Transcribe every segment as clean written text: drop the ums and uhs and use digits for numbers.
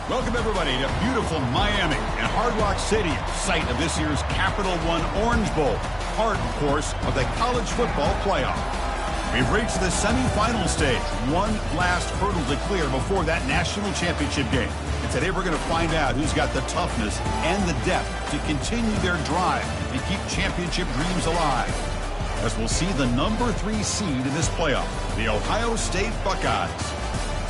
Welcome, everybody, to beautiful Miami and Hard Rock Stadium, site of this year's Capital One Orange Bowl, part, of course, of the college football playoff. We've reached the semifinal stage, one last hurdle to clear before that national championship game. And today we're going to find out who's got the toughness and the depth to continue their drive and keep championship dreams alive. As we'll see the number 3 seed in this playoff, the Ohio State Buckeyes,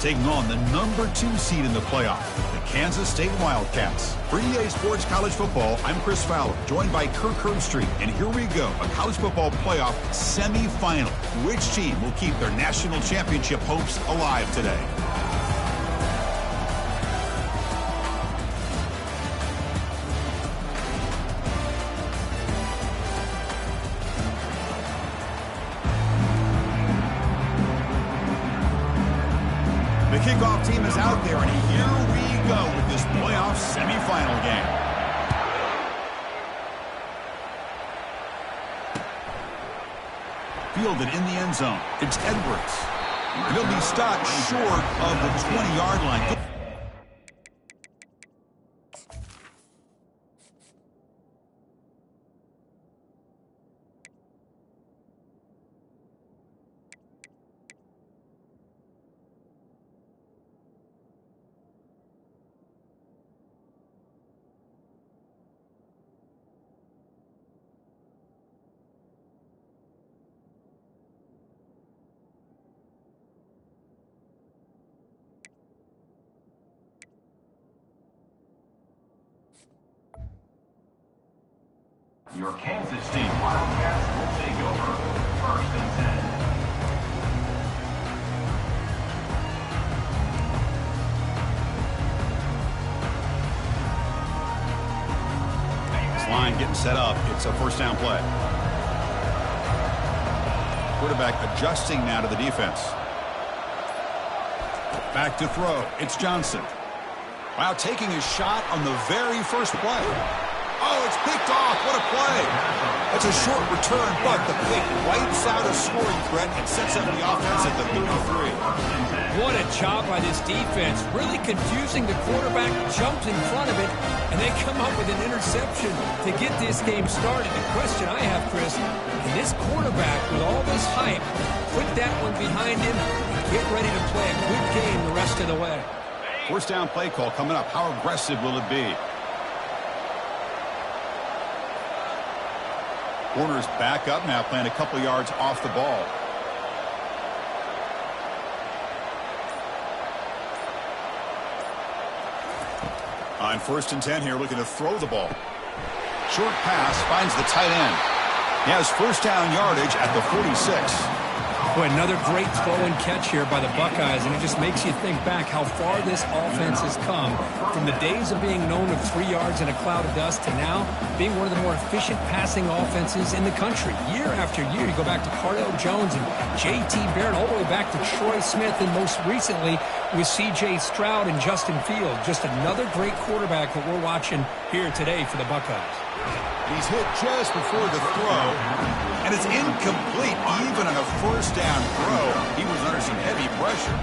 taking on the number 2 seed in the playoff, the Kansas State Wildcats. For EA Sports College Football, I'm Chris Fowler, joined by Kirk Herbstreit. And here we go, a college football playoff semifinal. Which team will keep their national championship hopes alive today? The kickoff team is out there, and here we go with this playoff semifinal game. Fielded in the end zone. It's Edwards. And he'll be stopped short of the 20-yard line. Your Kansas State Wildcats will take over 1st and 10. This line getting set up. It's a first down play. Quarterback adjusting now to the defense. Back to throw. It's Johnson. Wow, taking a shot on the very first play. Oh, it's picked off. What a play. It's a short return, but the pick wipes out a scoring threat and sets up the offense at the 33. What a job by this defense. Really confusing the quarterback, jumps in front of it, and they come up with an interception to get this game started. The question I have, Chris, can this quarterback, with all this hype, put that one behind him and get ready to play a good game the rest of the way? First down play call coming up. How aggressive will it be? Corner's back up now, playing a couple yards off the ball. On 1st and 10 here, looking to throw the ball. Short pass finds the tight end. He has first down yardage at the 46. Boy, another great throw and catch here by the Buckeyes, and it just makes you think back how far this offense has come from the days of being known of 3 yards in a cloud of dust to now being one of the more efficient passing offenses in the country. Year after year, you go back to Cardell Jones and J.T. Barrett, all the way back to Troy Smith, and most recently with C.J. Stroud and Justin Fields. Just another great quarterback that we're watching here today for the Buckeyes. He's hit just before the throw, and it's incomplete. Even on a first down throw, he was under some heavy pressure.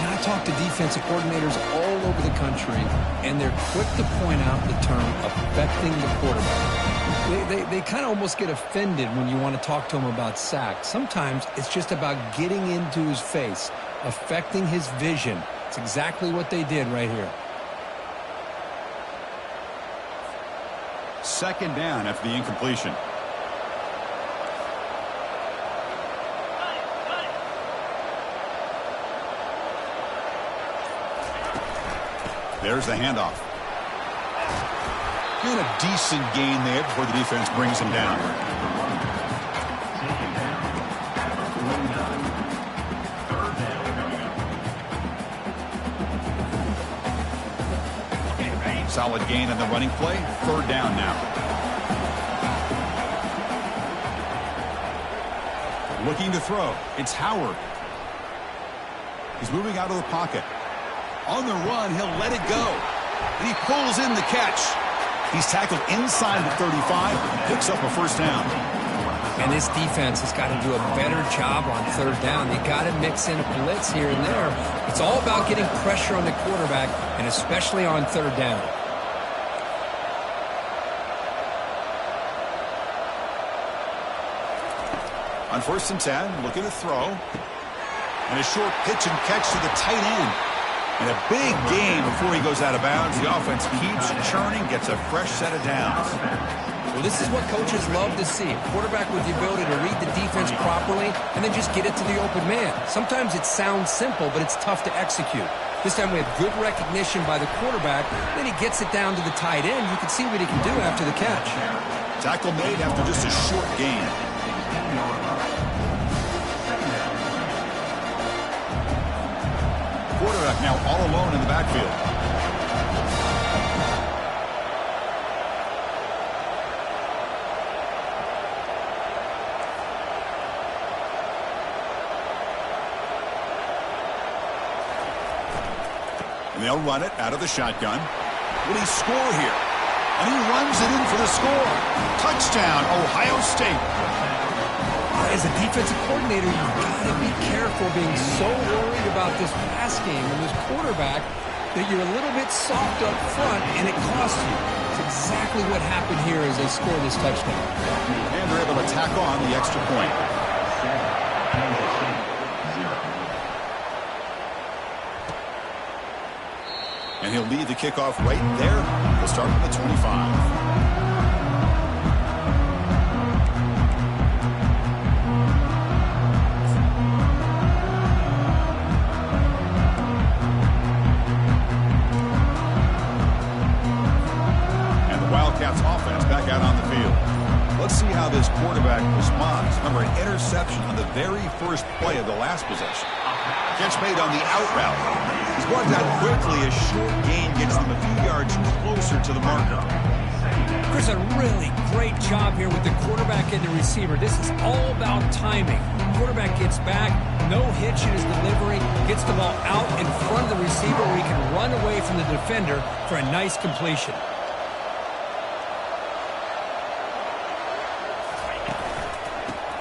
And I talk to defensive coordinators all over the country, and they're quick to point out the term affecting the quarterback. They kind of almost get offended when you want to talk to them about sacks. Sometimes it's just about getting into his face, affecting his vision. It's exactly what they did right here. Second down after the incompletion. There's the handoff. And a decent gain there before the defense brings him down. Solid gain on the running play. 3rd down now. Looking to throw. It's Howard. He's moving out of the pocket. On the run, he'll let it go. And he pulls in the catch. He's tackled inside the 35 and picks up a first down. And this defense has got to do a better job on third down. You got to mix in a blitz here and there. It's all about getting pressure on the quarterback, and especially on third down. On 1st and 10, looking to throw. And a short pitch and catch to the tight end. And a big gain before he goes out of bounds. The offense keeps churning, gets a fresh set of downs. Well, this is what coaches love to see. A quarterback with the ability to read the defense properly and then just get it to the open man. Sometimes it sounds simple, but it's tough to execute. This time we have good recognition by the quarterback. Then he gets it down to the tight end. You can see what he can do after the catch. Tackle made after just a short gain. Quarterback now all alone in the backfield. And they'll run it out of the shotgun. Will he score here? And he runs it in for the score. Touchdown, Ohio State. As a defensive coordinator, you've got to be careful being so worried about this pass game and this quarterback that you're a little bit soft up front, and it costs you. It's exactly what happened here as they score this touchdown. And they're able to tack on the extra point. And he'll lead the kickoff right there. He'll start from the 25. Wildcats offense back out on the field. Let's see how this quarterback responds. Remember, an interception on the very first play of the last possession. Catch made on the out route. He's brought down quickly. A short gain gets them a few yards closer to the marker. Chris, a really great job here with the quarterback and the receiver. This is all about timing. Quarterback gets back, no hitch in his delivery, gets the ball out in front of the receiver where he can run away from the defender for a nice completion.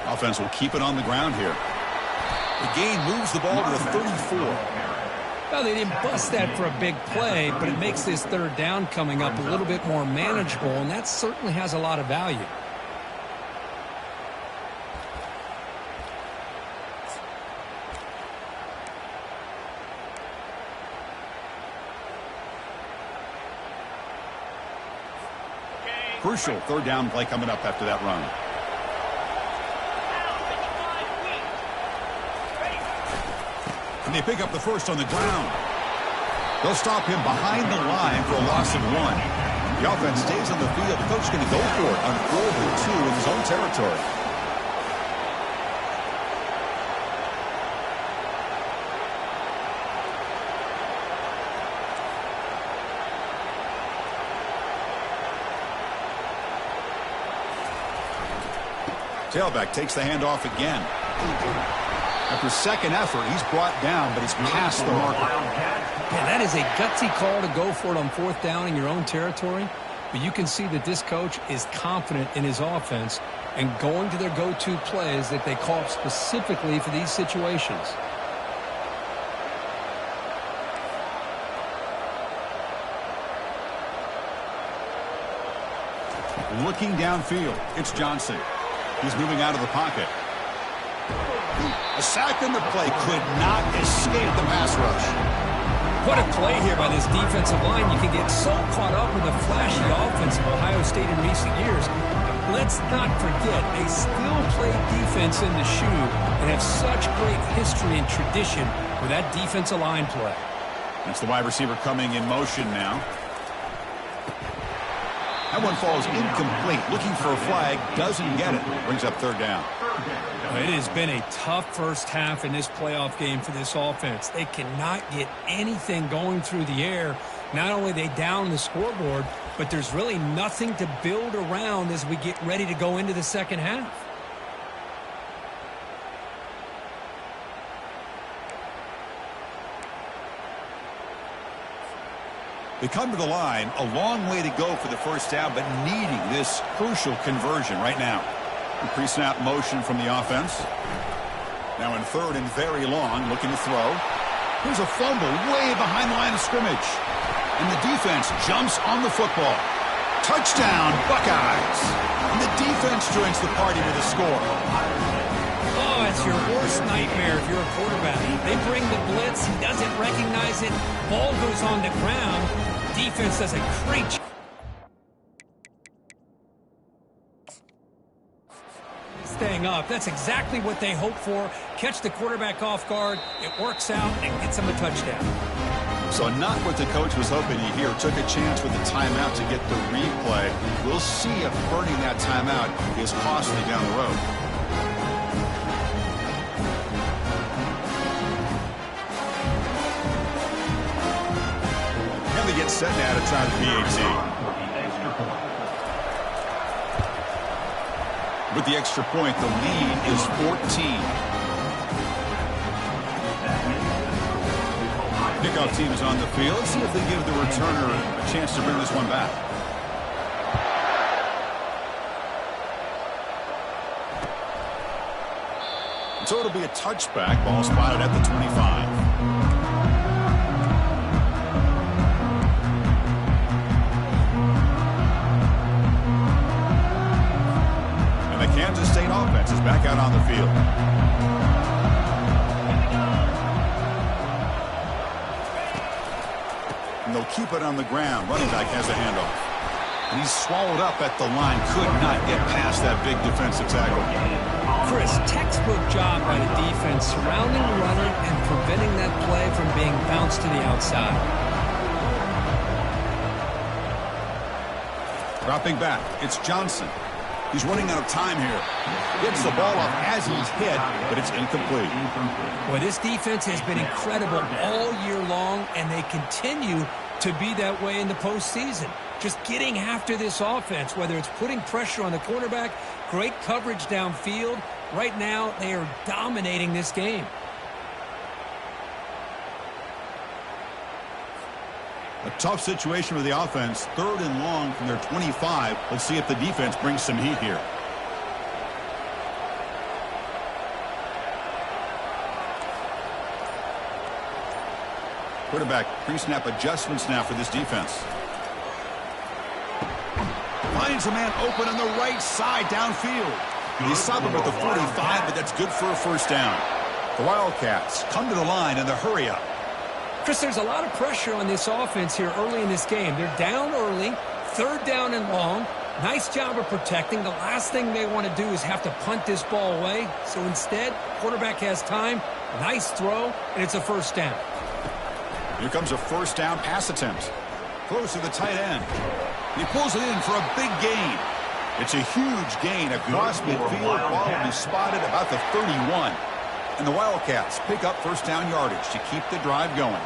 Offense will keep it on the ground here. The gain moves the ball to the 34. Well, they didn't bust that for a big play, but it makes this third down coming up a little bit more manageable, and that certainly has a lot of value. Crucial third down play coming up after that run. And they pick up the first on the ground. They'll stop him behind the line for a loss of 1. The offense stays on the field. The coach is going to go for it on 4th and 2 in his own territory. Tailback takes the handoff again. After second effort, he's brought down, but he's past the marker. Yeah, that is a gutsy call to go for it on 4th down in your own territory. But you can see that this coach is confident in his offense and going to their go-to plays that they call specifically for these situations. Looking downfield, it's Johnson. He's moving out of the pocket. A sack in the play could not escape the pass rush. What a play here by this defensive line. You can get so caught up in the flashy offense of Ohio State in recent years. But let's not forget, they still play defense in the shoe and have such great history and tradition with that defensive line play. It's the wide receiver coming in motion now. That one falls incomplete. Looking for a flag, doesn't get it. Brings up third down. It has been a tough first half in this playoff game for this offense. They cannot get anything going through the air. Not only are they down the scoreboard, but there's really nothing to build around as we get ready to go into the second half. They come to the line, a long way to go for the first down, but needing this crucial conversion right now. Pre-snap motion from the offense. Now in third and very long, looking to throw. Here's a fumble way behind the line of scrimmage. And the defense jumps on the football. Touchdown, Buckeyes. And the defense joins the party with a score. Oh, it's your worst nightmare if you're a quarterback. They bring the blitz. He doesn't recognize it. Ball goes on the ground. Defense does a great job staying up. That's exactly what they hope for. Catch the quarterback off guard. It works out and gets them a touchdown. So not what the coach was hoping to hear. Took a chance with the timeout to get the replay. We'll see if burning that timeout is costly down the road. Now they get set now to try the PAT. With the extra point, the lead is 14. Kickoff team is on the field. Let's see if they give the returner a chance to bring this one back. So it'll be a touchback. Ball spotted at the 25. And the Kansas State offense is back out on the field. And they'll keep it on the ground. Running back has a handoff. And he's swallowed up at the line. Could not get past that big defensive tackle. Chris, textbook job by the defense surrounding the runner and preventing that play from being bounced to the outside. Dropping back, it's Johnson. He's running out of time here. Gets the ball off as he's hit, but it's incomplete. Boy, this defense has been incredible all year long, and they continue to be that way in the postseason. Just getting after this offense, whether it's putting pressure on the quarterback, great coverage downfield. Right now, they are dominating this game. A tough situation for the offense. Third and long from their 25. Let's see if the defense brings some heat here. Quarterback pre-snap adjustments now for this defense. Finds a man open on the right side downfield. He stopped him at the 45, but that's good for a first down. The Wildcats come to the line in the hurry up. Chris, there's a lot of pressure on this offense here early in this game. They're down early, third down and long. Nice job of protecting. The last thing they want to do is have to punt this ball away. So instead, quarterback has time, nice throw, and it's a first down. Here comes a first down pass attempt. Close to the tight end. He pulls it in for a big gain. It's a huge gain across midfield. Ball will be spotted about the 31. And the Wildcats pick up first down yardage to keep the drive going.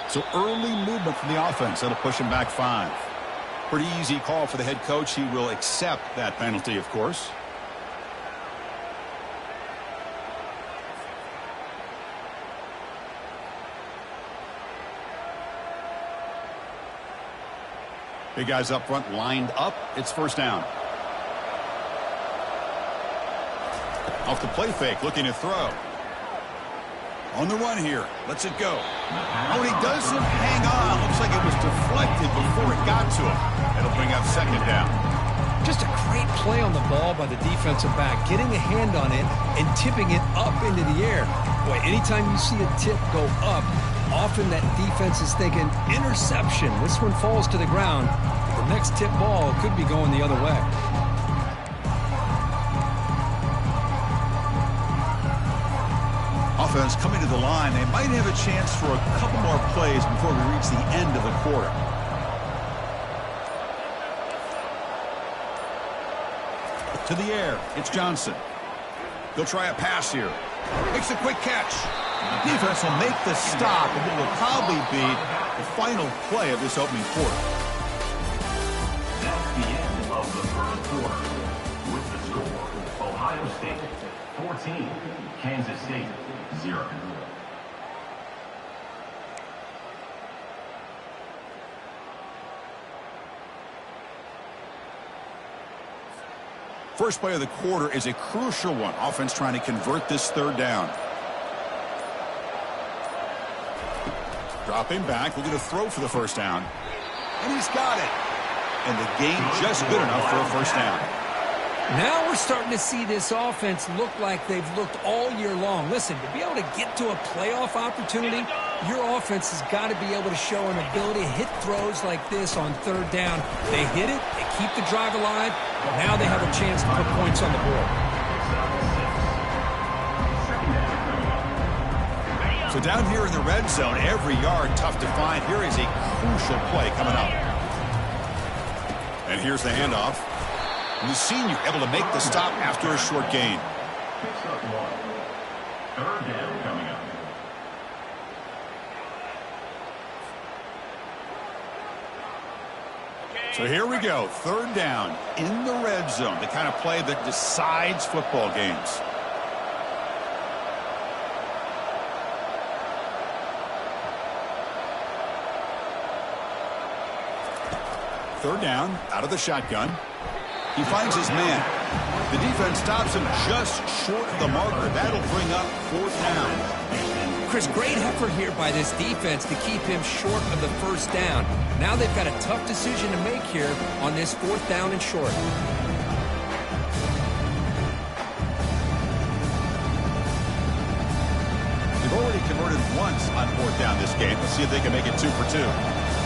So early movement from the offense. That'll push him back 5. Pretty easy call for the head coach. He will accept that penalty, of course. Big guys up front lined up. It's first down. Off the play fake, looking to throw. On the run here. Lets it go. Oh, he doesn't hang on. Looks like it was deflected before it got to him. It'll bring up second down. Just a great play on the ball by the defensive back, getting a hand on it and tipping it up into the air. Boy, anytime you see a tip go up, often that defense is thinking interception. This one falls to the ground. The next tip ball could be going the other way. Offense coming to the line. They might have a chance for a couple more plays before we reach the end of the quarter. To the air, it's Johnson. They'll try a pass here. Makes a quick catch. Defense will make the stop, and it will probably be the final play of this opening quarter. That's the end of the first quarter. With the score, Ohio State 14, Kansas State 0. First play of the quarter is a crucial one. Offense trying to convert this third down. Dropping back, looking to throw for the first down. And he's got it. And the gain just good enough for a first down. Now we're starting to see this offense look like they've looked all year long. Listen, to be able to get to a playoff opportunity, your offense has got to be able to show an ability to hit throws like this on third down. They hit it, they keep the drive alive, but now they have a chance to put points on the board. So down here in the red zone, every yard tough to find. Here is a crucial play coming up. And here's the handoff. And the senior able to make the stop after a short gain. Picks up 1. Third down coming up. So here we go. Third down in the red zone. The kind of play that decides football games. Third down, out of the shotgun. He finds his man. The defense stops him just short of the marker. That'll bring up fourth down. Chris, great effort here by this defense to keep him short of the first down. Now they've got a tough decision to make here on this fourth down and short. They've already converted once on fourth down this game. Let's see if they can make it 2 for 2.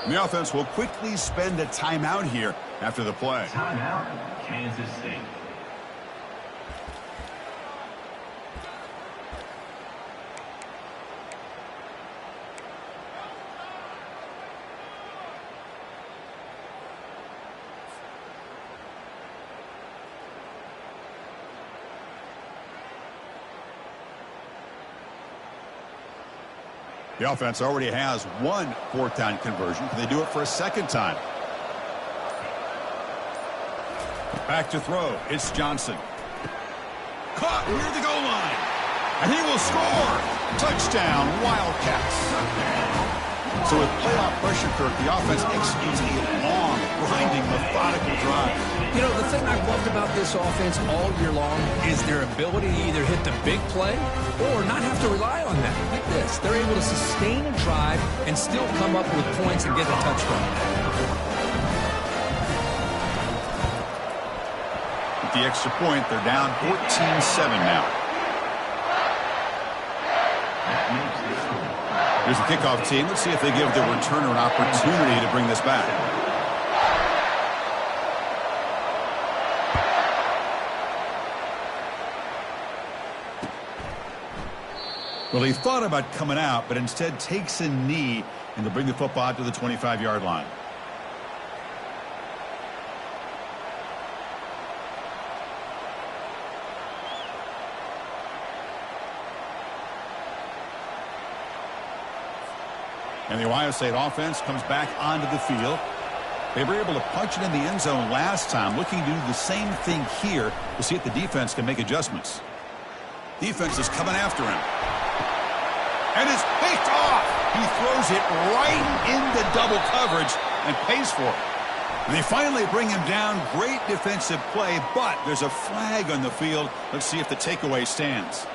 The offense will quickly spend a timeout here after the play. Timeout, Kansas State. The offense already has one fourth down conversion. Can they do it for a second time? Back to throw. It's Johnson. Caught near the goal line. And he will score. Touchdown, Wildcats. So with playoff pressure, Kirk, the offense executes a long, grinding, methodical drive. You know, the thing I've loved about this offense all year long is their ability to either hit the big play or not have to rely on that. Like this. They're able to sustain a drive and still come up with points and get the touchdown. With the extra point, they're down 14-7 now. Here's the kickoff team. Let's see if they give the returner an opportunity to bring this back. Well, he thought about coming out, but instead takes a knee and to bring the football out to the 25-yard line. And the Ohio State offense comes back onto the field. They were able to punch it in the end zone last time, looking to do the same thing here to see if the defense can make adjustments. Defense is coming after him. And it's picked off. He throws it right into double coverage and pays for it. And they finally bring him down. Great defensive play, but there's a flag on the field. Let's see if the takeaway stands.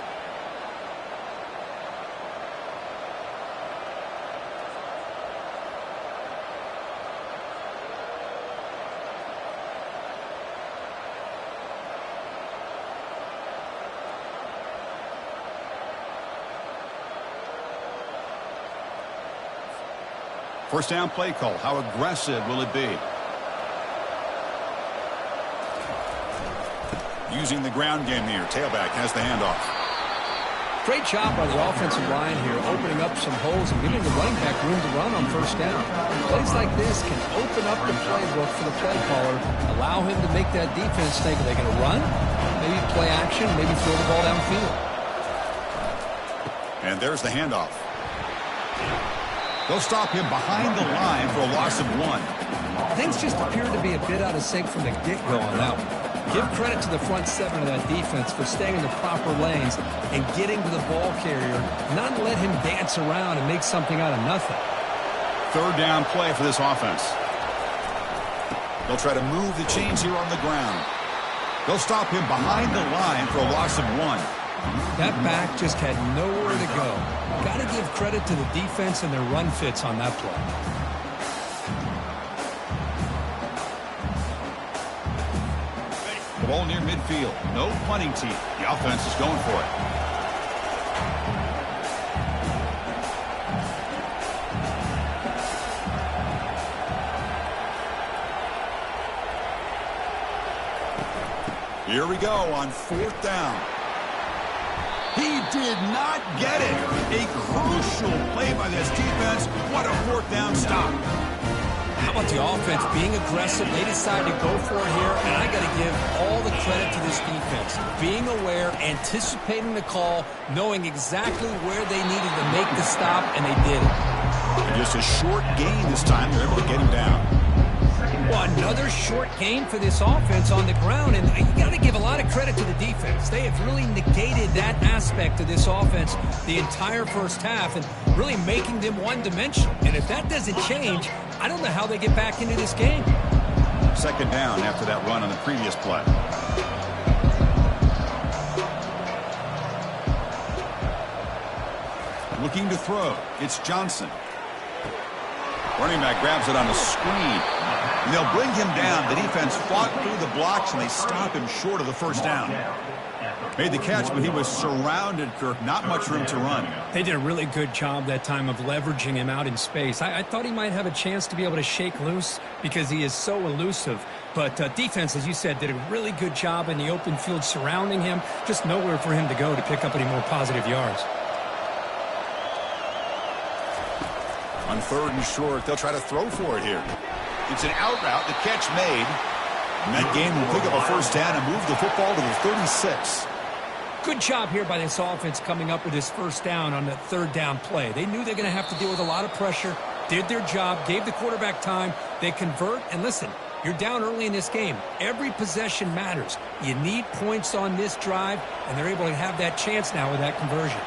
First down play call. How aggressive will it be? Using the ground game here. Tailback has the handoff. Great job by the offensive line here, opening up some holes and giving the running back room to run on first down. Plays like this can open up the playbook for the play caller, allow him to make that defense think, are they going to run? Maybe play action, maybe throw the ball downfield. And there's the handoff. They'll stop him behind the line for a loss of 1. Things just appeared to be a bit out of sync from the get-go on that one. Give credit to the front 7 of that defense for staying in the proper lanes and getting to the ball carrier, not let him dance around and make something out of nothing. Third down play for this offense. They'll try to move the chains here on the ground. They'll stop him behind the line for a loss of 1. That back just had nowhere to go. Got to give credit to the defense and their run fits on that play. The ball near midfield. No punting team. The offense is going for it. Here we go on 4th down. He did not get it. A crucial play by this defense. What a 4th down stop. How about the offense being aggressive? They decide to go for it here, and I got to give all the credit to this defense. Being aware, anticipating the call, knowing exactly where they needed to make the stop, and they did it. And just a short gain this time. They're able to get him down. Well, another short gain for this offense on the ground, and you got to give a lot of credit to the defense. They have really negated that aspect of this offense the entire first half and really making them one-dimensional. And if that doesn't change, I don't know how they get back into this game. 2nd down after that run on the previous play. Looking to throw. It's Johnson. Running back grabs it on a screen. And they'll bring him down. The defense fought through the blocks, and they stop him short of the first down. Made the catch, but he was surrounded, Kirk. Not much room to run. They did a really good job that time of leveraging him out in space. I thought he might have a chance to be able to shake loose because he is so elusive. But defense, as you said, did a really good job in the open field surrounding him. Just nowhere for him to go to pick up any more positive yards. On 3rd and short, they'll try to throw for it here. It's an out route, the catch made. And that game will pick up a first down and move the football to the 36. Good job here by this offense coming up with this first down on that 3rd down play. They knew they're going to have to deal with a lot of pressure, did their job, gave the quarterback time. They convert, and listen, you're down early in this game. Every possession matters. You need points on this drive, and they're able to have that chance now with that conversion.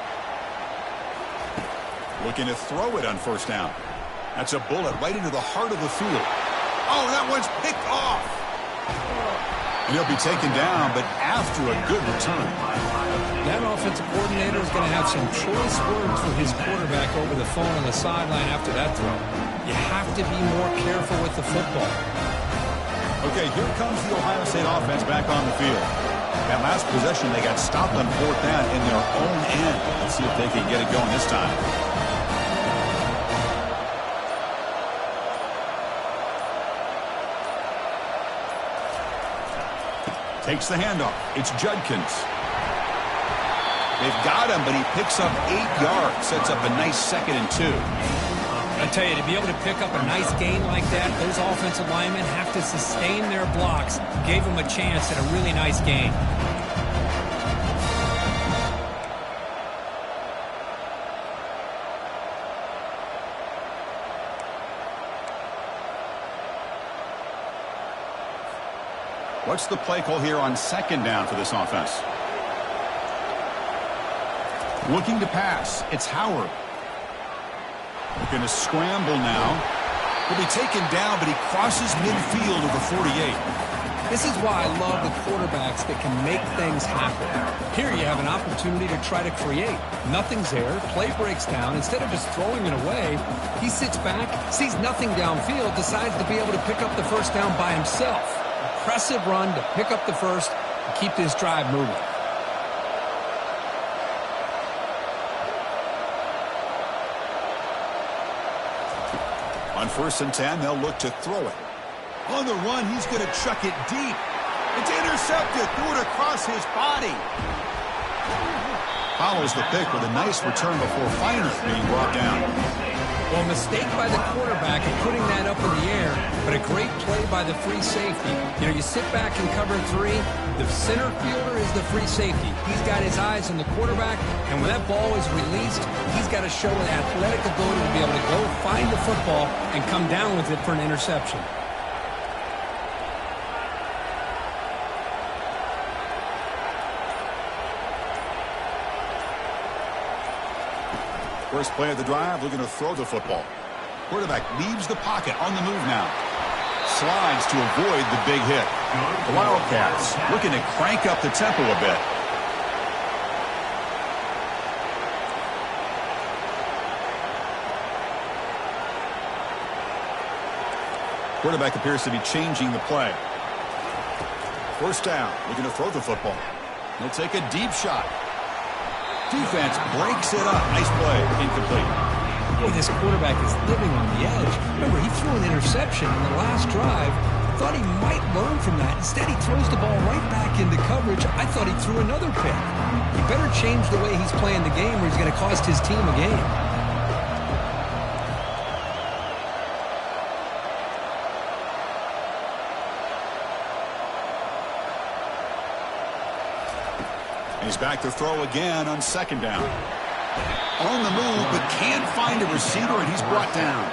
Looking to throw it on first down. That's a bullet right into the heart of the field. Oh, that one's picked off. And he'll be taken down, but after a good return. That offensive coordinator is going to have some choice words for his quarterback over the phone on the sideline after that throw. You have to be more careful with the football. Okay, here comes the Ohio State offense back on the field. That last possession, they got stopped on 4th down in their own end. Let's see if they can get it going this time. Takes the handoff. It's Judkins. They've got him, but he picks up 8 yards. Sets up a nice 2nd and 2. I tell you, to be able to pick up a nice gain like that, those offensive linemen have to sustain their blocks. Gave them a chance at a really nice gain. What's the play call here on 2nd down for this offense? Looking to pass. It's Howard. Looking to scramble now. He'll be taken down, but he crosses midfield to the 48. This is why I love the quarterbacks that can make things happen. Here you have an opportunity to try to create. Nothing's there. Play breaks down. Instead of just throwing it away, he sits back, sees nothing downfield, decides to be able to pick up the first down by himself. Impressive run to pick up the first and keep this drive moving. On 1st and 10, they'll look to throw it. On the run, he's going to chuck it deep. It's intercepted. Threw it across his body. follows the pick with a nice return before finally being brought down. Well, mistake by the quarterback of putting that up in the air, but a great play by the free safety. You know, you sit back and cover 3. The center fielder is the free safety. He's got his eyes on the quarterback, and when that ball is released, he's got to show an athletic ability to be able to go find the football and come down with it for an interception. First play of the drive, looking to throw the football. Quarterback leaves the pocket on the move now. Slides to avoid the big hit. The Wildcats looking to crank up the tempo a bit. Quarterback appears to be changing the play. First down, looking to throw the football. He'll take a deep shot. Defense breaks it up. Nice play. Incomplete. Boy, this quarterback is living on the edge. Remember, he threw an interception in the last drive. Thought he might learn from that. Instead, he throws the ball right back into coverage. I thought he threw another pick. He better change the way he's playing the game or he's going to cost his team a game. He's back to throw again on second down. On the move, but can't find a receiver, and he's brought down.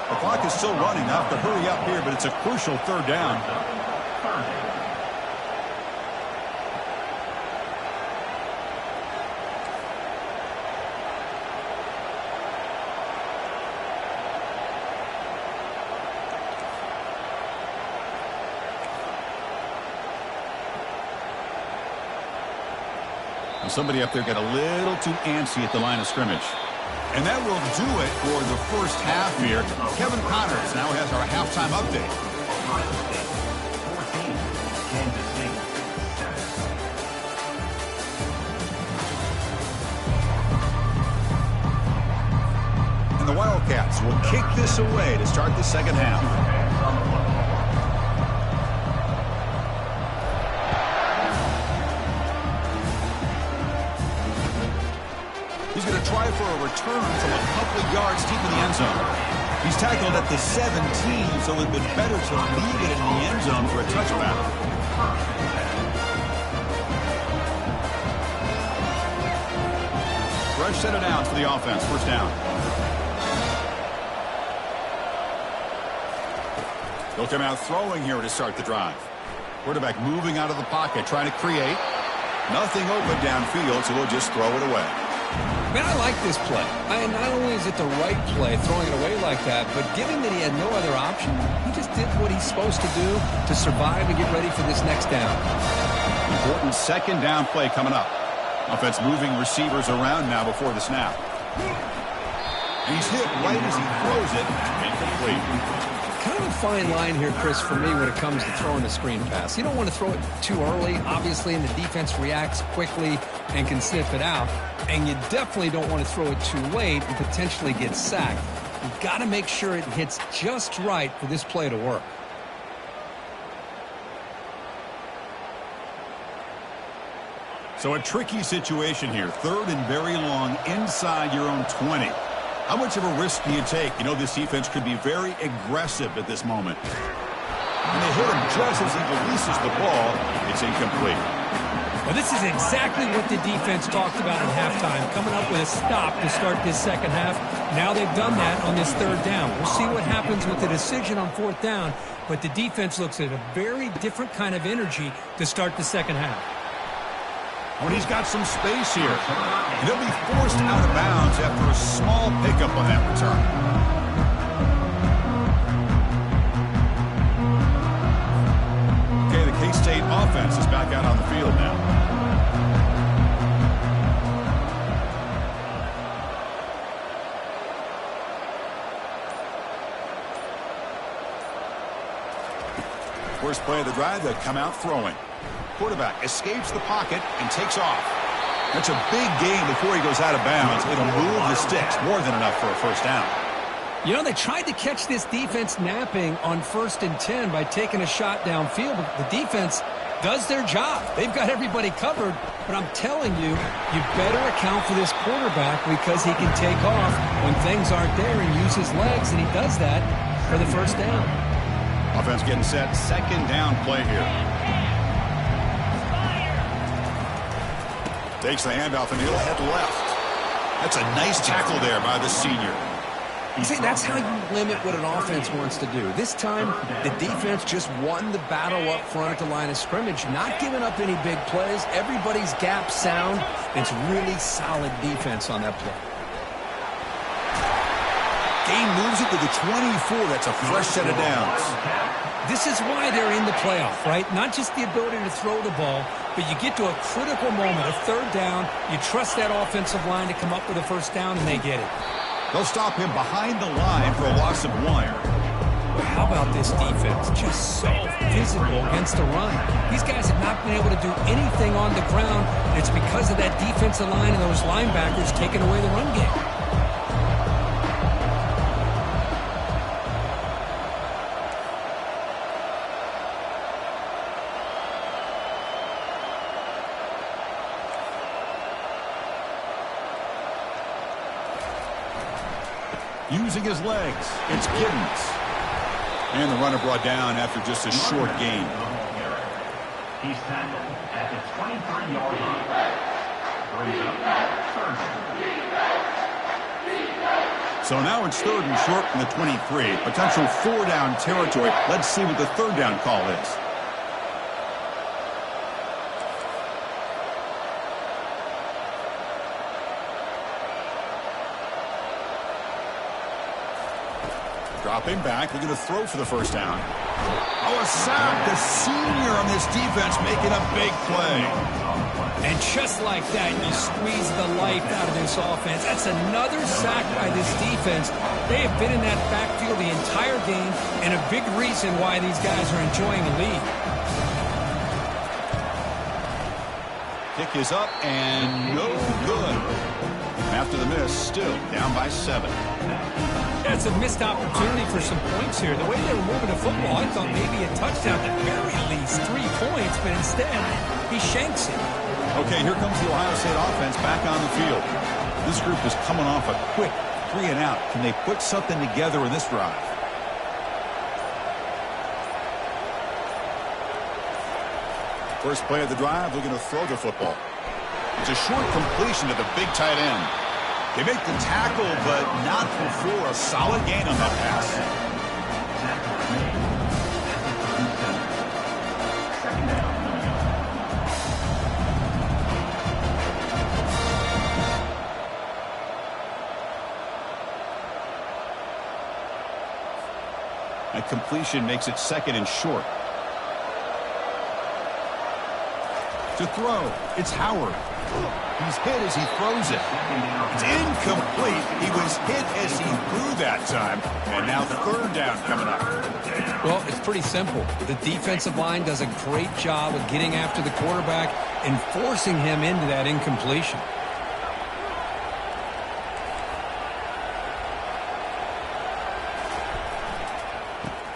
The clock is still running. They'll have to hurry up here, but it's a crucial third down. Somebody up there got a little too antsy at the line of scrimmage. And that will do it for the first half here. Kevin Connors now has our halftime update. Ohio State 14, Kansas State 7. And the Wildcats will kick this away to start the second half. He's going to try for a return from a couple of yards deep in the end zone. He's tackled at the 17, so it would have been better to leave it in the end zone for a touchdown. Fresh set of downs for the offense. First down. They'll come out throwing here to start the drive. Quarterback moving out of the pocket, trying to create. Nothing open downfield, so they'll just throw it away. Man, I like this play. Not only is it the right play, throwing it away like that, but given that he had no other option, he just did what he's supposed to do to survive and get ready for this next down. Important second down play coming up. Offense moving receivers around now before the snap. And he's hit right as he throws it. Incomplete. Kind of a fine line here, Chris, for me when it comes to throwing a screen pass. You don't want to throw it too early, obviously, and the defense reacts quickly and can sniff it out. And you definitely don't want to throw it too late and potentially get sacked. You've got to make sure it hits just right for this play to work. So a tricky situation here. Third and very long inside your own 20. How much of a risk do you take? You know, this defense could be very aggressive at this moment. And they hit him just as he releases the ball. It's incomplete. Well, this is exactly what the defense talked about at halftime, coming up with a stop to start this second half. Now they've done that on this third down. We'll see what happens with the decision on fourth down, but the defense looks at a very different kind of energy to start the second half. When he's got some space here, and he'll be forced out of bounds after a small pickup on that return. Okay, the K-State offense is back out on the field now. First play of the drive, they come out throwing. Quarterback escapes the pocket and takes off. That's a big gain before he goes out of bounds. It'll move the sticks, more than enough for a first down. You know, they tried to catch this defense napping on 1st and 10 by taking a shot downfield, but the defense does their job. They've got everybody covered, but I'm telling you, you better account for this quarterback because he can take off when things aren't there and use his legs, and he does that for the first down. Offense getting set. Second down play here. Takes the handoff, and he'll head left. That's a nice tackle there by the senior. See, that's how you limit what an offense wants to do. This time, the defense just won the battle up front at the line of scrimmage, not giving up any big plays. Everybody's gap sound. It's really solid defense on that play. Gain moves it to the 24. That's a fresh set of downs. This is why they're in the playoff, right? Not just the ability to throw the ball, but you get to a critical moment, a third down, you trust that offensive line to come up with a first down, and they get it. They'll stop him behind the line for a loss of 1. How about this defense? Just so physical against the run. These guys have not been able to do anything on the ground. It's because of that defensive line and those linebackers taking away the run game. Using his legs, it's Giddens. And the runner brought down after just a short gain. He's tackled at the 23-yard line. Brings up third. So now it's third and short from the 23. Potential 4-down territory. Let's see what the third down call is. Dropping back, looking to throw for the first down. Oh, a sack. The senior on this defense making a big play. And just like that, you squeeze the life out of this offense. That's another sack by this defense. They have been in that backfield the entire game, and a big reason why these guys are enjoying the lead. Kick is up and no good. After the miss, still down by 7. That's a missed opportunity for some points here. The way they were moving the football, I thought maybe a touchdown at the very least, 3 points, but instead, he shanks it. Okay, here comes the Ohio State offense back on the field. This group is coming off a quick 3 and out. Can they put something together in this drive? First play of the drive, looking to throw the football. It's a short completion to the big tight end. They make the tackle, but not before a solid gain on that pass. That completion makes it second and short. To throw, it's Howard. He's hit as he throws it. It's incomplete. He was hit as he threw that time. And now third down coming up. Well, it's pretty simple. The defensive line does a great job of getting after the quarterback and forcing him into that incompletion.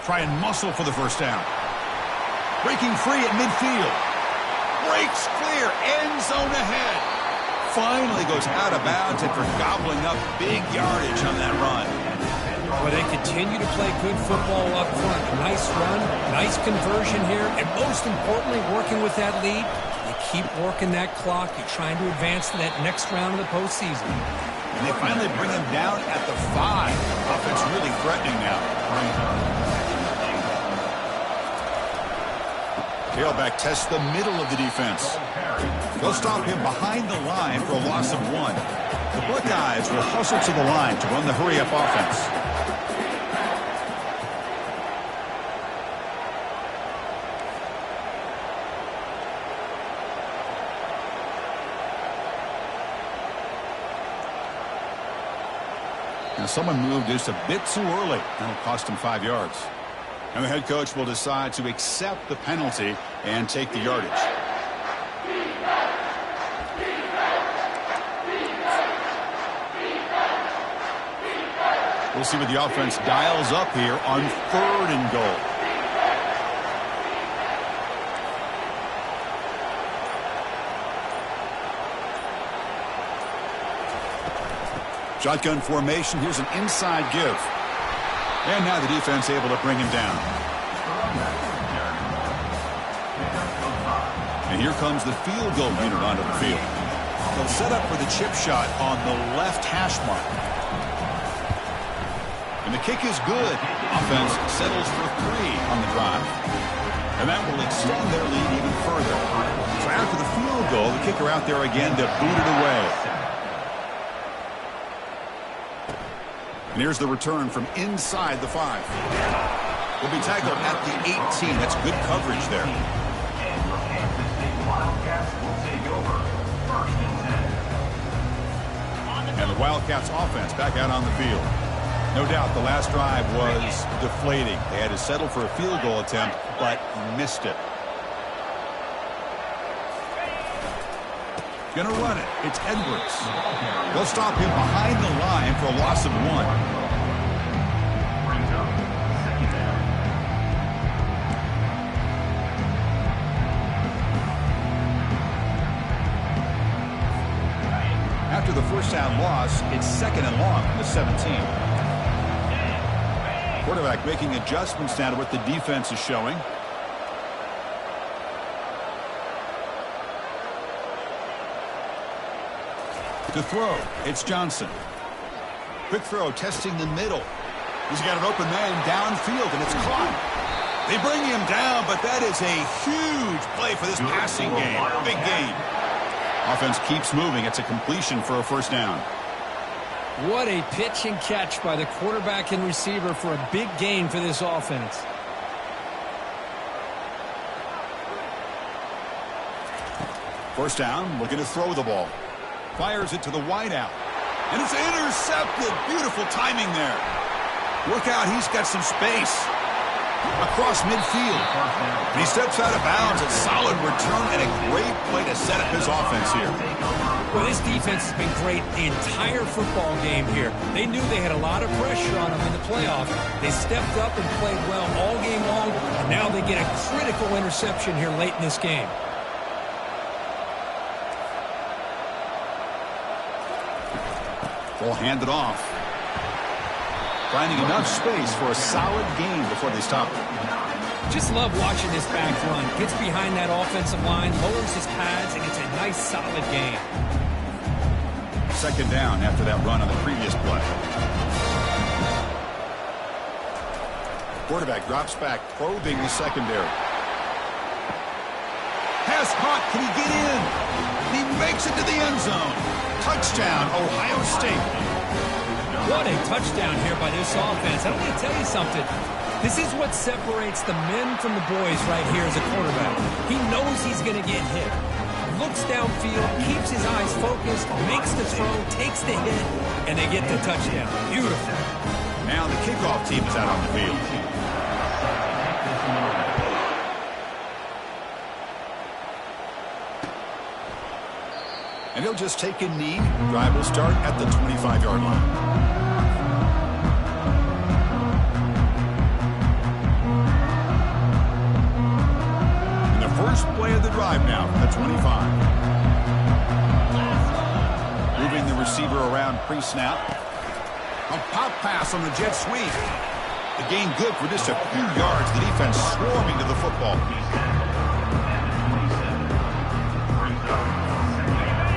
Try and muscle for the first down. Breaking free at midfield. Breaks clear, end zone ahead. Finally goes out of bounds after gobbling up big yardage on that run. But they continue to play good football up front. Nice run, nice conversion here, and most importantly, working with that lead, you keep working that clock. You're trying to advance to that next round of the postseason. And they finally bring him down at the 5. Offense really threatening now. Tailback tests the middle of the defense. They'll stop him behind the line for a loss of 1. The Buckeyes will hustle to the line to run the hurry-up offense. Now someone moved just a bit too early. That'll cost him 5 yards. And the head coach will decide to accept the penalty and take the yardage. We'll see what the offense dials up here on 3rd and goal. Shotgun formation. Here's an inside give. And now the defense able to bring him down. And here comes the field goal unit onto the field. They'll set up for the chip shot on the left hash mark. And the kick is good. Offense settles for 3 on the drive. And that will extend their lead even further. So after the field goal, the kicker out there again to boot it away. And here's the return from inside the 5. Will be tackled at the 18. That's good coverage there. And the Wildcats offense back out on the field. No doubt the last drive was deflating. They had to settle for a field goal attempt, but missed it. Gonna run it. It's Edwards. They'll stop him behind the line for a loss of 1. After the first down loss, it's 2nd and long from the 17. Quarterback making adjustments now to what the defense is showing. To throw, it's Johnson. Quick throw, testing the middle. He's got an open man downfield, and it's caught. They bring him down, but that is a huge play for this passing game. Big game. Offense keeps moving. It's a completion for a first down. What a pitch and catch by the quarterback and receiver for a big gain for this offense. First down, looking to throw the ball. Fires it to the wideout. And it's intercepted. Beautiful timing there. Look out, he's got some space. Across midfield. And he steps out of bounds. A solid return and a great play to set up his offense here. Well, this defense has been great the entire football game here. They knew they had a lot of pressure on them in the playoff. They stepped up and played well all game long, and now they get a critical interception here late in this game. Ball handed off. Finding enough space for a solid gain before they stop it. Just love watching this back run. Gets behind that offensive line, lowers his pads, and gets a nice solid gain. 2nd down after that run on the previous play. Quarterback drops back, probing the secondary. Pass caught. Can he get in? He makes it to the end zone. Touchdown, Ohio State. What a touchdown here by this offense. I want to tell you something. This is what separates the men from the boys right here as a quarterback. He knows he's going to get hit. Looks downfield, keeps his eyes focused, makes the throw, takes the hit, and they get the touchdown. Beautiful. Now the kickoff team is out on the field. And he'll just take a knee. Drive will start at the 25-yard line. First play of the drive now from the 25. Moving the receiver around pre-snap. A pop pass on the jet sweep. The gain good for just a few yards. The defense swarming to the football.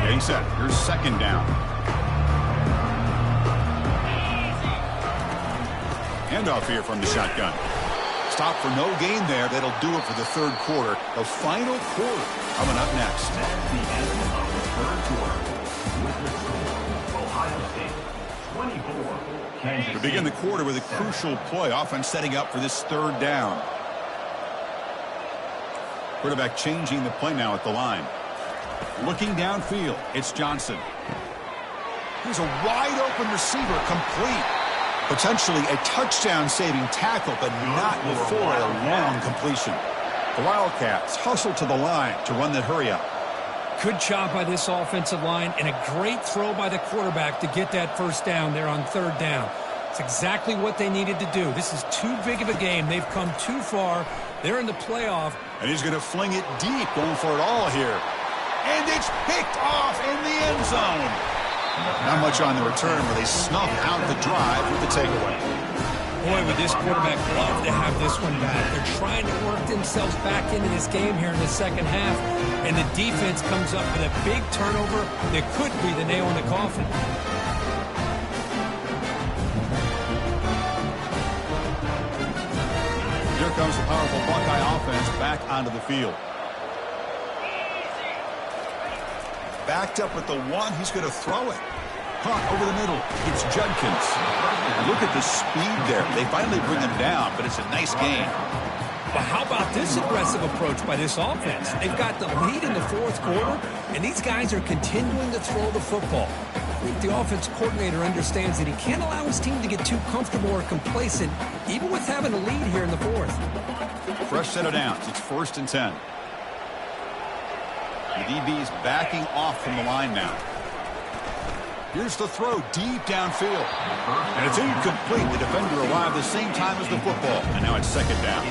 Getting set. Here's 2nd down. Handoff here from the shotgun. Stop for no gain there. That'll do it for the 3rd quarter. The final quarter coming up next. That's the end of the 3rd quarter. With the score, Ohio State 24, Kansas We begin the quarter with a crucial play. Offense setting up for this 3rd down. Quarterback changing the play now at the line. Looking downfield, it's Johnson. Here's a wide open receiver, complete. Potentially a touchdown-saving tackle, but not before a long completion. The Wildcats hustle to the line to run the hurry-up. Good job by this offensive line, and a great throw by the quarterback to get that first down there on 3rd down. It's exactly what they needed to do. This is too big of a game. They've come too far. They're in the playoff. And he's going to fling it deep, going for it all here. And it's picked off in the end zone. Not much on the return where they snuff out the drive with the takeaway. Boy, would this quarterback love to have this one back. They're trying to work themselves back into this game here in the second half, and the defense comes up with a big turnover that could be the nail in the coffin. Here comes the powerful Buckeye offense back onto the field. Backed up at the one, he's going to throw it. Caught over the middle. It's Judkins. Look at the speed there. They finally bring him down, but it's a nice gain. But how about this aggressive approach by this offense? They've got the lead in the fourth quarter, and these guys are continuing to throw the football. I think the offense coordinator understands that he can't allow his team to get too comfortable or complacent, even with having a lead here in the fourth. Fresh set of downs. It's 1st and 10. The DB's backing off from the line now. Here's the throw deep downfield. And it's incomplete. The defender arrived the same time as the football. And now it's 2nd down.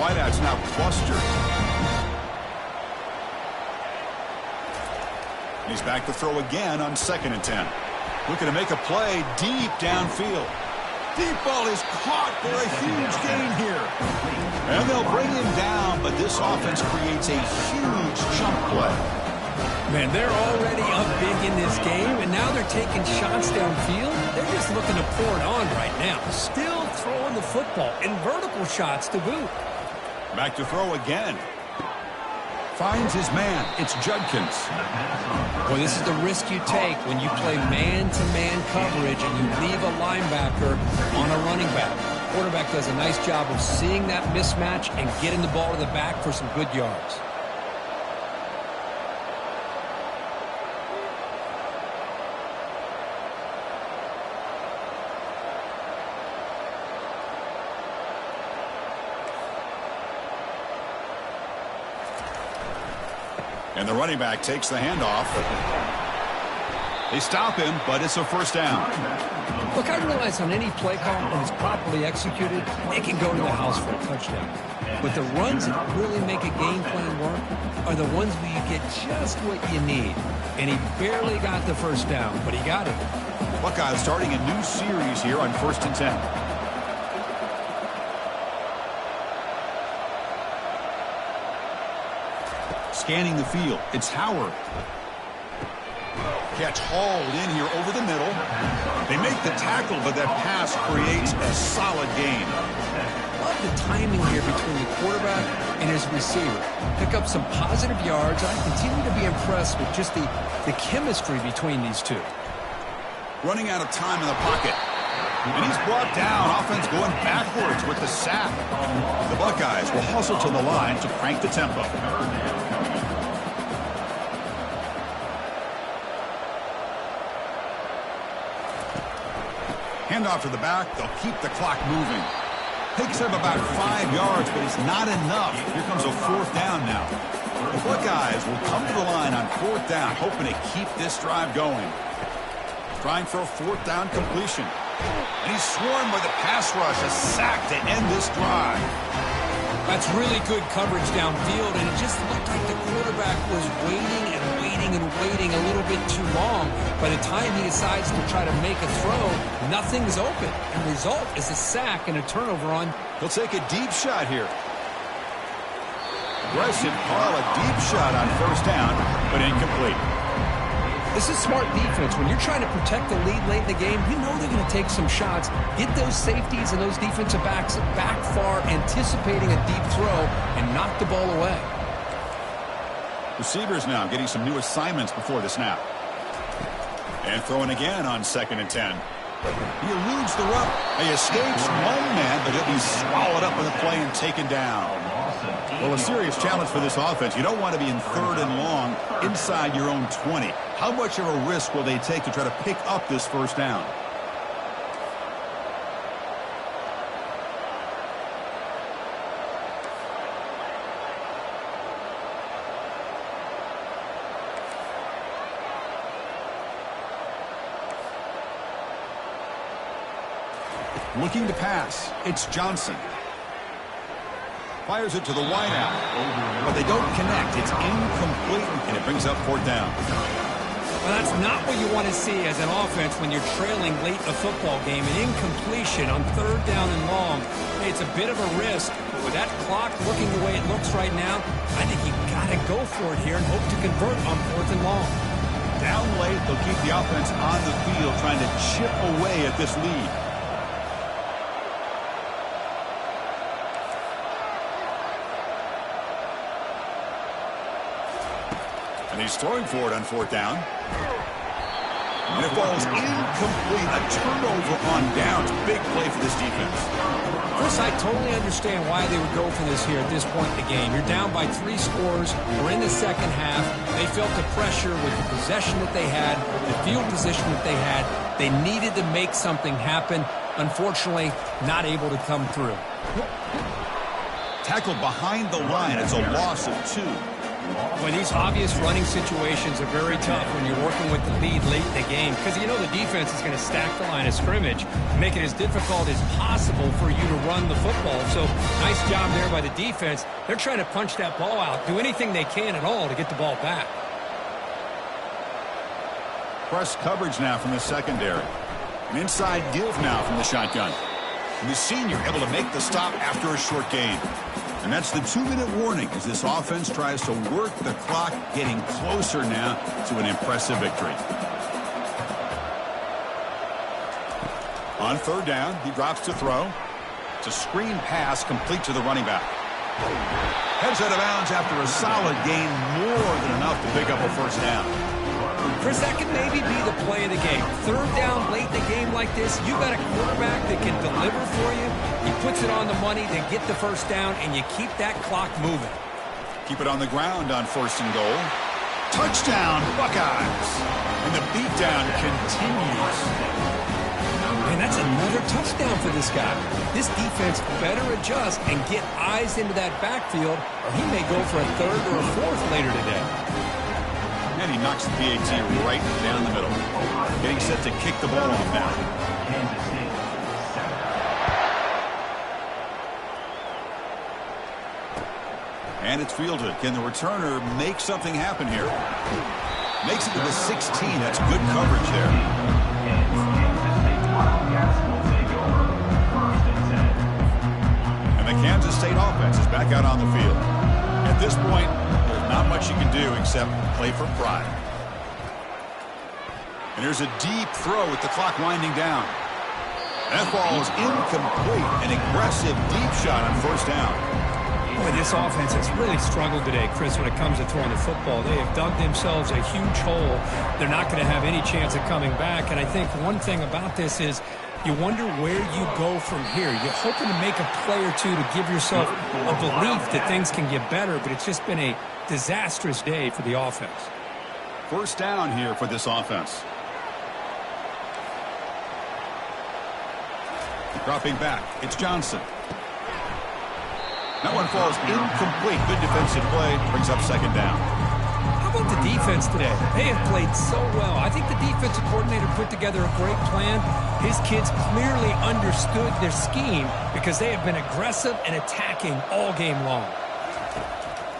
Wideouts now clustered. He's back to throw again on 2nd and 10. Looking to make a play deep downfield. Deep ball is caught for a huge gain here. And they'll bring him down, but this offense creates a huge jump play. Man, they're already up big in this game, and now they're taking shots downfield. They're just looking to pour it on right now. Still throwing the football, and vertical shots to boot. Back to throw again. Finds his man. It's Judkins. Well, this is the risk you take when you play man-to-man coverage and you leave a linebacker on a running back. Quarterback does a nice job of seeing that mismatch and getting the ball to the back for some good yards. And the running back takes the handoff. They stop him, but it's a 1st down. Look, I realize on any play call, when it's properly executed, it can go to the house for a touchdown. But the runs that really make a game plan work are the ones where you get just what you need. And he barely got the 1st down, but he got it. Buckeyes starting a new series here on 1st and 10. Scanning the field, it's Howard. Catch hauled in here over the middle. They make the tackle, but that pass creates a solid gain. Love the timing here between the quarterback and his receiver. Pick up some positive yards, and I continue to be impressed with just the chemistry between these two. Running out of time in the pocket. And he's brought down. Offense going backwards with the sack. The Buckeyes will hustle to the line to crank the tempo. Handoff to the back. They'll keep the clock moving. Takes him about 5 yards, but it's not enough. Here comes a 4th down now. The Buckeyes will come to the line on 4th down, hoping to keep this drive going. Trying for a 4th down completion. And he's swarmed by the pass rush. A sack to end this drive. That's really good coverage downfield, and it just looked like the quarterback was waiting and waiting and waiting a little bit too long. By the time he decides to try to make a throw, nothing's open. And the result is a sack and a turnover on. He'll take a deep shot here. Aggressive call, a deep shot on 1st down, but incomplete. This is smart defense. When you're trying to protect the lead late in the game, you know they're going to take some shots, get those safeties and those defensive backs back far, anticipating a deep throw, and knock the ball away. Receivers now getting some new assignments before the snap. And throwing again on 2nd and 10. He eludes the run. He escapes one man, but he'll be swallowed up in the play and taken down. Well, a serious challenge for this offense. You don't want to be in 3rd and long inside your own 20. How much of a risk will they take to try to pick up this 1st down? Looking to pass. It's Johnson. Fires it to the wideout. But they don't connect. It's incomplete, and it brings up 4th down. Well, that's not what you want to see as an offense when you're trailing late in a football game. An incompletion on 3rd down and long. Hey, it's a bit of a risk. With that clock looking the way it looks right now, I think you've got to go for it here and hope to convert on 4th and long. Down late, they'll keep the offense on the field trying to chip away at this lead. And he's throwing for it on 4th down. And it falls incomplete. A turnover on downs. Big play for this defense. Chris, I totally understand why they would go for this here at this point in the game. You're down by 3 scores. We're in the second half. They felt the pressure with the possession that they had, the field position that they had. They needed to make something happen. Unfortunately, not able to come through. Tackled behind the line. It's a loss of 2. Well, these obvious running situations are very tough when you're working with the lead late in the game because you know the defense is going to stack the line of scrimmage, make it as difficult as possible for you to run the football. So nice job there by the defense. They're trying to punch that ball out, do anything they can at all to get the ball back. Press coverage now from the secondary. An inside give now from the shotgun. And the senior able to make the stop after a short gain. And that's the 2-minute warning as this offense tries to work the clock, getting closer now to an impressive victory. On 3rd down, he drops to throw. It's a screen pass complete to the running back. Heads out of bounds after a solid gain, more than enough to pick up a 1st down. Chris, that could maybe be the play of the game. 3rd down late in the game like this, you got a quarterback that can deliver for you. He puts it on the money to get the 1st down, and you keep that clock moving. Keep it on the ground on 1st and goal. Touchdown, Buckeyes. And the beatdown continues. And that's another touchdown for this guy. This defense better adjust and get eyes into that backfield, or he may go for a 3rd or a 4th later today. And he knocks the PAT right down the middle. Getting set to kick the ball off now. And it's fielded. Can the returner make something happen here? Makes it to the 16. That's good coverage there. And the Kansas State offense is back out on the field. At this point, not much you can do except play for pride. And there's a deep throw with the clock winding down. That ball is incomplete. An aggressive deep shot on 1st down. Boy, this offense has really struggled today, Chris, when it comes to throwing the football. They have dug themselves a huge hole. They're not going to have any chance of coming back. And I think one thing about this is you wonder where you go from here. You're hoping to make a play or two to give yourself a belief that things can get better, but it's just been a disastrous day for the offense. 1st down here for this offense. Dropping back, it's Johnson. That one falls incomplete. Good defensive play, brings up 2nd down. How about the defense today? They have played so well. I think the defensive coordinator put together a great plan. His kids clearly understood their scheme because they have been aggressive and attacking all game long.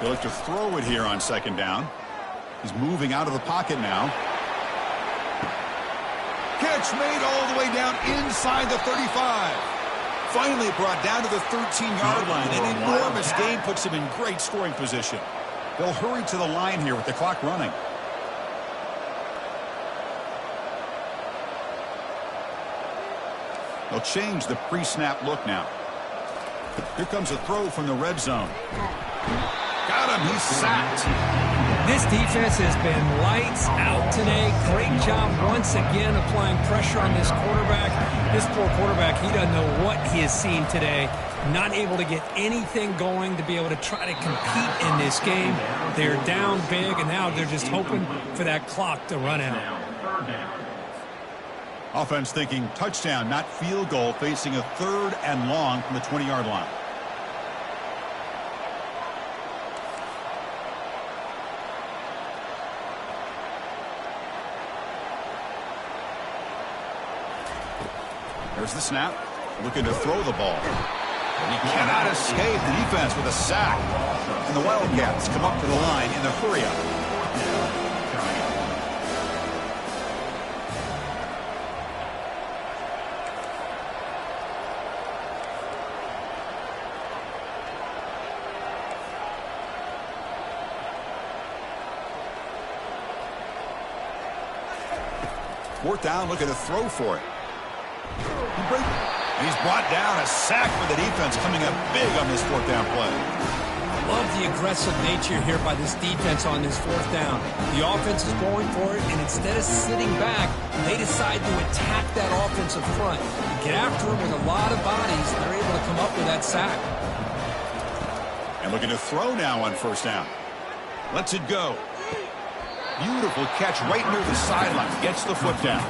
They look to throw it here on 2nd down. He's moving out of the pocket now. Catch made all the way down inside the 35. Finally brought down to the 13-yard line. An enormous gain puts him in great scoring position. They'll hurry to the line here with the clock running. They'll change the pre-snap look now. Here comes a throw from the red zone. Got him. He's sacked. This defense has been lights out today. Great job once again applying pressure on this quarterback. This poor quarterback, he doesn't know what he has seen today. Not able to get anything going to be able to try to compete in this game. They're down big, and now they're just hoping for that clock to run out. Offense thinking touchdown, not field goal, facing a 3rd and long from the 20-yard line. There's the snap. Looking to throw the ball. And he cannot escape the defense with a sack. And the Wildcats come up to the line in the hurry-up. Fourth down, looking to throw for it. And he's brought down, a sack for the defense, coming up big on this fourth down play. I love the aggressive nature here by this defense on this fourth down. The offense is going for it, and instead of sitting back, they decide to attack that offensive front. Get after them with a lot of bodies, and they're able to come up with that sack. And looking to throw now on first down. Lets it go. Beautiful catch right near the sideline. Gets the foot down.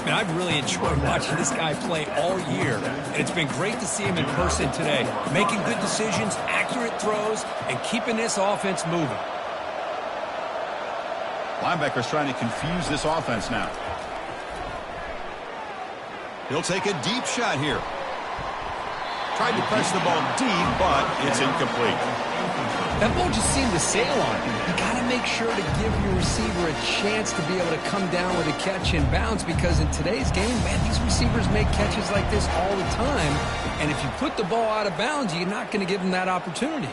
Man, I've really enjoyed watching this guy play all year, and it's been great to see him in person today. Making good decisions, accurate throws, and keeping this offense moving. Linebackers trying to confuse this offense now. He'll take a deep shot here. Tried to press the ball deep, but it's incomplete. That ball just seemed to sail on him. You got to make sure to give your receiver a chance to be able to come down with a catch and bounce, because in today's game, man, these receivers make catches like this all the time. And if you put the ball out of bounds, you're not going to give them that opportunity.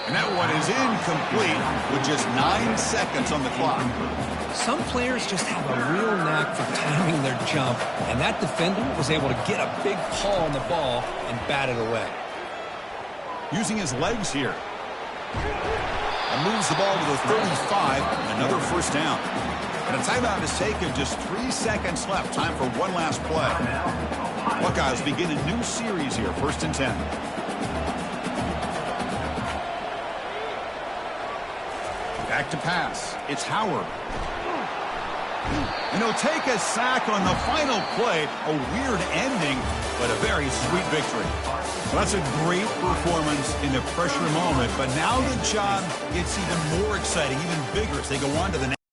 And that one is incomplete with just 9 seconds on the clock. Some players just have a real knack for timing their jump, and that defender was able to get a big paw on the ball and bat it away. Using his legs here. And moves the ball to the 35, and another first down. And a timeout is taken, just 3 seconds left. Time for one last play. Buckeyes begin a new series here, 1st and 10. Back to pass. It's Howard. And he'll take a sack on the final play. A weird ending, but a very sweet victory. Well, that's a great performance in the pressure moment, but now the job gets even more exciting, even bigger as they go on to the next.